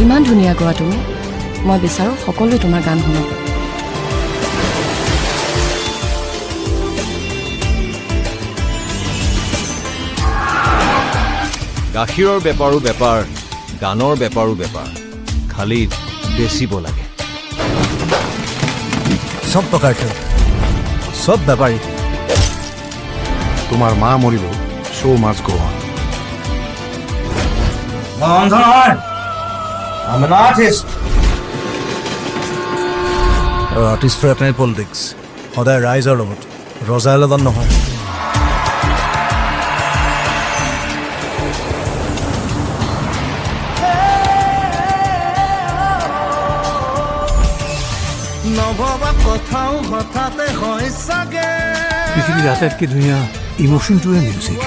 ইমান ধুনীয়া গোৱা তুমি মই বিচাৰোঁ সকলোৱে তোমাৰ গান শুনক গাখীৰৰ বেপাৰো বেপাৰ গানৰ বেপাৰো বেপাৰ খালি বেচিব লাগে সব প্ৰকাৰ খেল সব বেপাৰী তোমাৰ মা মৰিব show' must go on I'm an artist. Artist for apne politics. Hoda rise or not. Rosala dan no. পৃথিৱীৰ আটাইতকৈ ধুনীয়া ইমোশ্যনটোৱে মিউজিক